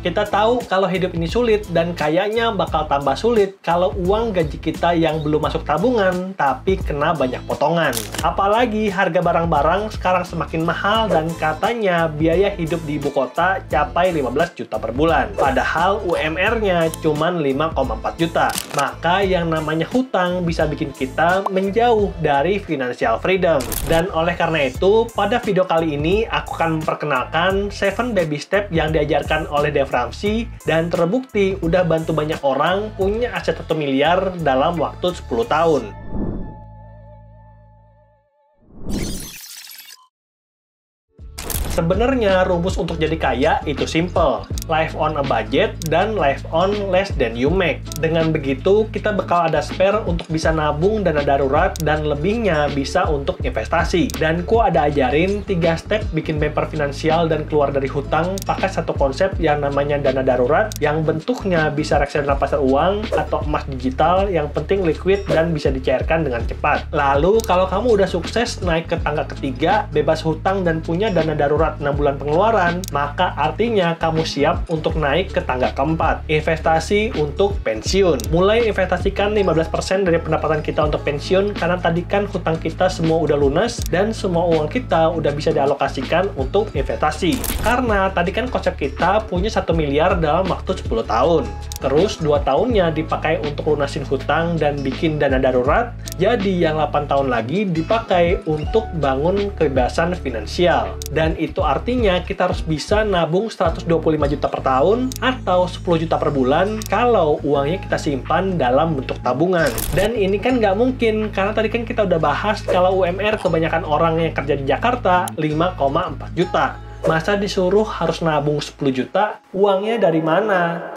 Kita tahu kalau hidup ini sulit dan kayaknya bakal tambah sulit kalau uang gaji kita yang belum masuk tabungan tapi kena banyak potongan. Apalagi harga barang-barang sekarang semakin mahal dan katanya biaya hidup di ibu kota capai 15 juta per bulan. Padahal UMR-nya cuma 5,4 juta. Maka yang namanya hutang bisa bikin kita menjauh dari financial freedom. Dan oleh karena itu, pada video kali ini aku akan memperkenalkan 7 baby step yang diajarkan oleh Dave Ramsey dan terbukti udah bantu banyak orang punya aset 1 miliar dalam waktu 10 tahun. Sebenarnya rumus untuk jadi kaya itu simple. Live on a budget dan live on less than you make. Dengan begitu, kita bakal ada spare untuk bisa nabung dana darurat dan lebihnya bisa untuk investasi. Dan ku ada ajarin 3 step bikin bumper finansial dan keluar dari hutang pakai satu konsep yang namanya dana darurat yang bentuknya bisa reksadana pasar uang atau emas digital yang penting liquid dan bisa dicairkan dengan cepat. Lalu, kalau kamu udah sukses naik ke tangga ketiga, bebas hutang dan punya dana darurat 6 bulan pengeluaran, maka artinya kamu siap untuk naik ke tangga keempat, investasi untuk pensiun. Mulai investasikan 15% dari pendapatan kita untuk pensiun, karena tadi kan hutang kita semua udah lunas dan semua uang kita udah bisa dialokasikan untuk investasi. Karena tadi kan konsep kita punya 1 miliar dalam waktu 10 tahun. Terus 2 tahunnya dipakai untuk lunasin hutang dan bikin dana darurat, jadi yang 8 tahun lagi dipakai untuk bangun kebebasan finansial. Dan itu artinya kita harus bisa nabung 125 juta per tahun atau 10 juta per bulan kalau uangnya kita simpan dalam bentuk tabungan. Dan ini kan nggak mungkin, karena tadi kan kita udah bahas kalau UMR kebanyakan orang yang kerja di Jakarta 5,4 juta. Masa disuruh harus nabung 10 juta, uangnya dari mana?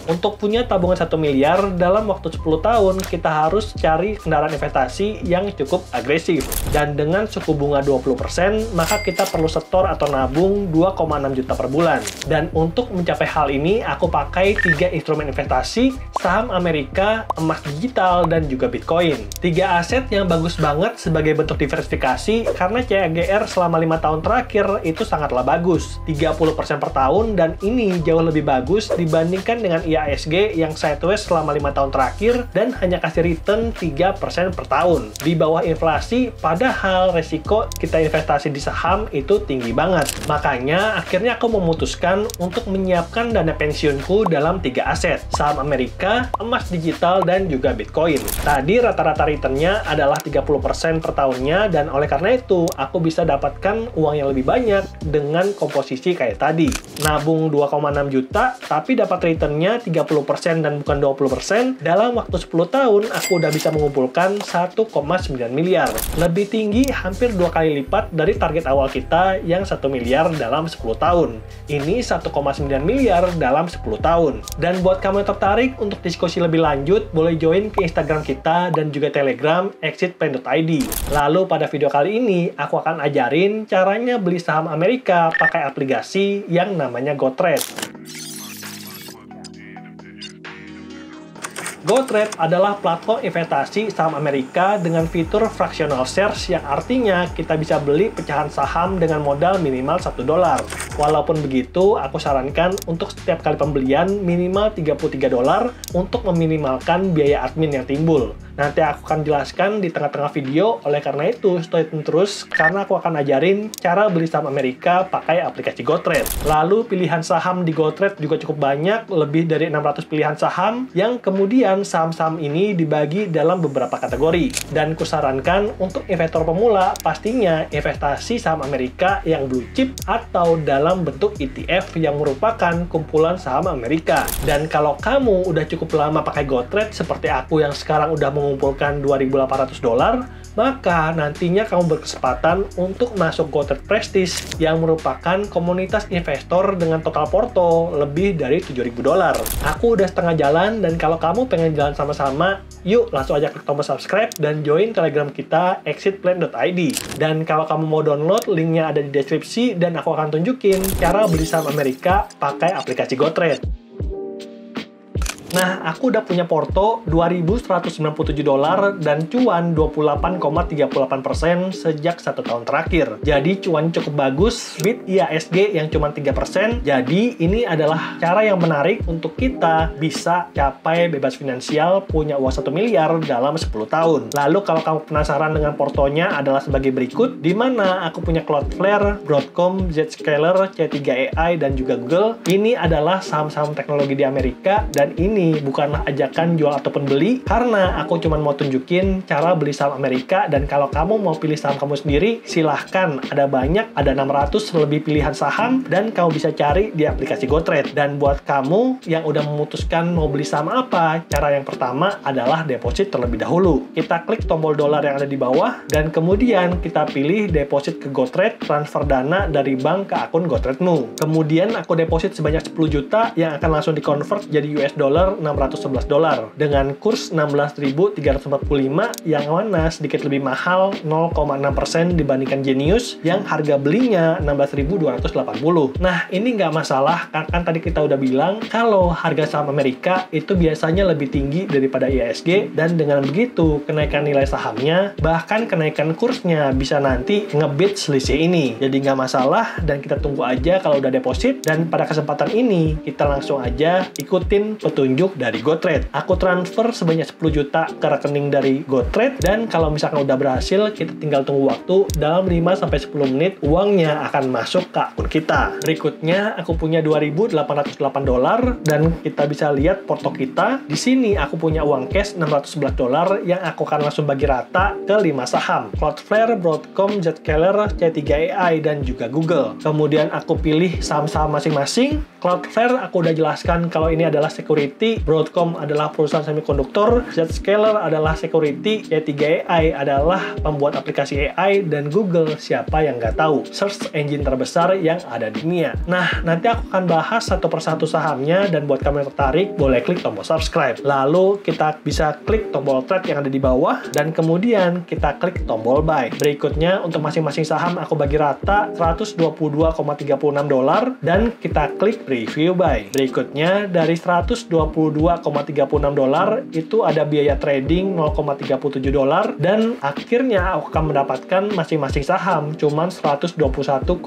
Untuk punya tabungan 1 miliar dalam waktu 10 tahun, kita harus cari kendaraan investasi yang cukup agresif. Dan dengan suku bunga 20%, maka kita perlu setor atau nabung 2,6 juta per bulan. Dan untuk mencapai hal ini, aku pakai 3 instrumen investasi, saham Amerika, emas digital, dan juga Bitcoin. 3 aset yang bagus banget sebagai bentuk diversifikasi, karena CAGR selama 5 tahun terakhir itu sangatlah bagus. 30% per tahun, dan ini jauh lebih bagus dibandingkan dengan IHSG yang sideways selama 5 tahun terakhir dan hanya kasih return 3% per tahun. Di bawah inflasi, padahal resiko kita investasi di saham itu tinggi banget. Makanya, akhirnya aku memutuskan untuk menyiapkan dana pensiunku dalam 3 aset. Saham Amerika, emas digital, dan juga Bitcoin. Tadi rata-rata returnnya adalah 30% per tahunnya, dan oleh karena itu, aku bisa dapatkan uang yang lebih banyak dengan komposisi kayak tadi. Nabung 2,6 juta, tapi dapat returnnya 30% dan bukan 20%, dalam waktu 10 tahun aku udah bisa mengumpulkan 1,9 miliar. Lebih tinggi hampir 2 kali lipat dari target awal kita yang 1 miliar dalam 10 tahun. Ini 1,9 miliar dalam 10 tahun. Dan buat kamu yang tertarik untuk diskusi lebih lanjut, boleh join ke Instagram kita dan juga Telegram exitplan.id. Lalu pada video kali ini, aku akan ajarin caranya beli saham Amerika pakai aplikasi yang namanya GoTrade. GoTrade adalah platform investasi saham Amerika dengan fitur fractional shares yang artinya kita bisa beli pecahan saham dengan modal minimal $1. Walaupun begitu, aku sarankan untuk setiap kali pembelian minimal $33 untuk meminimalkan biaya admin yang timbul. Nanti aku akan jelaskan di tengah-tengah video, oleh karena itu stay tune terus karena aku akan ajarin cara beli saham Amerika pakai aplikasi GoTrade. Lalu pilihan saham di GoTrade juga cukup banyak, lebih dari 600 pilihan saham yang kemudian saham-saham ini dibagi dalam beberapa kategori. Dan kusarankan untuk investor pemula pastinya investasi saham Amerika yang blue chip atau dalam bentuk ETF yang merupakan kumpulan saham Amerika. Dan kalau kamu udah cukup lama pakai GoTrade seperti aku yang sekarang udah mengumpulkan $2.800, maka nantinya kamu berkesempatan untuk masuk GoTrade Prestige yang merupakan komunitas investor dengan total porto lebih dari $7.000. Aku udah setengah jalan, dan kalau kamu pengen jalan sama-sama, yuk langsung aja klik tombol subscribe dan join Telegram kita exitplan.id. Dan kalau kamu mau download, linknya ada di deskripsi dan aku akan tunjukin cara beli saham Amerika pakai aplikasi GoTrade. Nah, aku udah punya porto $2.197 dan cuan 28,38% sejak 1 tahun terakhir. Jadi cuan cukup bagus, beat IHSG yang cuma 3%. Jadi ini adalah cara yang menarik untuk kita bisa capai bebas finansial, punya uang 1 miliar dalam 10 tahun. Lalu kalau kamu penasaran dengan portonya adalah sebagai berikut, di mana aku punya Cloudflare, Broadcom, Zscaler, C3 AI, dan juga Google. Ini adalah saham-saham teknologi di Amerika, dan ini bukanlah ajakan jual ataupun beli, karena aku cuma mau tunjukin cara beli saham Amerika. Dan kalau kamu mau pilih saham kamu sendiri, silahkan. Ada banyak, ada 600 lebih pilihan saham, dan kamu bisa cari di aplikasi GoTrade. Dan buat kamu yang udah memutuskan mau beli saham apa, cara yang pertama adalah deposit terlebih dahulu. Kita klik tombol dolar yang ada di bawah, dan kemudian kita pilih deposit ke GoTrade, transfer dana dari bank ke akun GoTrade-mu. Kemudian aku deposit sebanyak 10 juta yang akan langsung di-convert jadi US dollar $611 dengan kurs 16.345, yang mana sedikit lebih mahal 0,6% dibandingkan Genius yang harga belinya 16.280. Nah, ini nggak masalah, kan tadi kita udah bilang kalau harga saham Amerika itu biasanya lebih tinggi daripada IHSG, dan dengan begitu kenaikan nilai sahamnya, bahkan kenaikan kursnya bisa nanti nge-beat selisih ini. Jadi nggak masalah, dan kita tunggu aja kalau udah deposit. Dan pada kesempatan ini kita langsung aja ikutin petunjuk dari GoTrade. Aku transfer sebanyak 10 juta ke rekening dari GoTrade, dan kalau misalkan udah berhasil, kita tinggal tunggu waktu. Dalam 5-10 menit uangnya akan masuk ke akun kita. Berikutnya aku punya $2.808, dan kita bisa lihat porto kita. Di sini aku punya uang cash $611 yang aku akan langsung bagi rata ke 5 saham: Cloudflare, Broadcom, Zscaler, C3 AI, dan juga Google. Kemudian aku pilih saham-saham masing-masing. Cloudflare aku udah jelaskan kalau ini adalah security, Broadcom adalah perusahaan semikonduktor, Zscaler adalah security, C3 AI adalah pembuat aplikasi AI, dan Google siapa yang nggak tahu, search engine terbesar yang ada di dunia. Nah, nanti aku akan bahas satu persatu sahamnya, dan buat kamu yang tertarik, boleh klik tombol subscribe. Lalu kita bisa klik tombol trade yang ada di bawah, dan kemudian kita klik tombol buy. Berikutnya untuk masing-masing saham aku bagi rata $122,36, dan kita klik review buy. Berikutnya dari $122,36 itu ada biaya trading $0,37, dan akhirnya aku akan mendapatkan masing-masing saham cuman $121,99.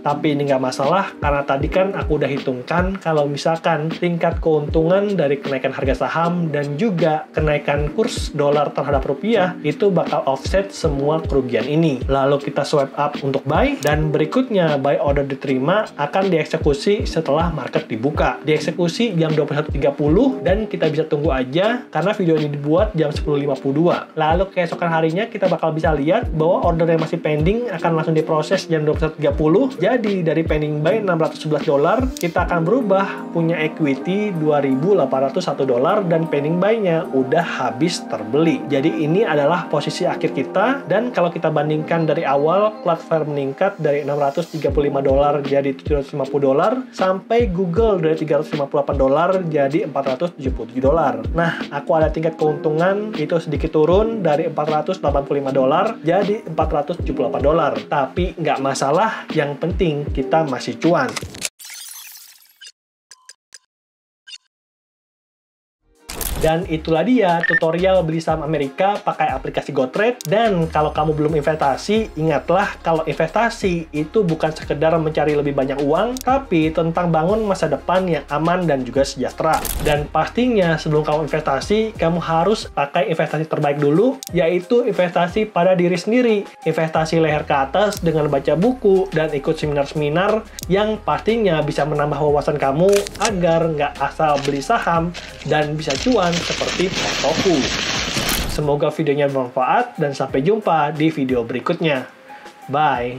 Tapi ini nggak masalah, karena tadi kan aku udah hitungkan kalau misalkan tingkat keuntungan dari kenaikan harga saham dan juga kenaikan kurs dolar terhadap rupiah itu bakal offset semua kerugian ini. Lalu kita swipe up untuk buy, dan berikutnya buy order diterima akan dieksekusi setelah market dibuka. Dieksekusi jam 21.30, dan kita bisa tunggu aja karena video ini dibuat jam 10.52. Lalu keesokan harinya kita bakal bisa lihat bahwa order yang masih pending akan langsung diproses jam 21.30. Jadi dari pending buy $611, kita akan berubah punya equity $2.801, dan pending buy-nya udah habis terbeli. Jadi ini adalah posisi akhir kita, dan kalau kita bandingkan dari awal, Cloudflare meningkat dari $635 jadi $750, sampai Google dari $358 jadi $477. Nah, aku ada tingkat keuntungan itu sedikit turun dari $485 jadi $478. Tapi nggak masalah, yang penting kita masih cuan. Dan itulah dia tutorial beli saham Amerika pakai aplikasi GoTrade. Dan kalau kamu belum investasi, ingatlah kalau investasi itu bukan sekedar mencari lebih banyak uang, tapi tentang bangun masa depan yang aman dan juga sejahtera. Dan pastinya sebelum kamu investasi, kamu harus pakai investasi terbaik dulu, yaitu investasi pada diri sendiri. Investasi leher ke atas dengan baca buku dan ikut seminar-seminar yang pastinya bisa menambah wawasan kamu agar nggak asal beli saham dan bisa cuan seperti portoku. Semoga videonya bermanfaat, dan sampai jumpa di video berikutnya. Bye!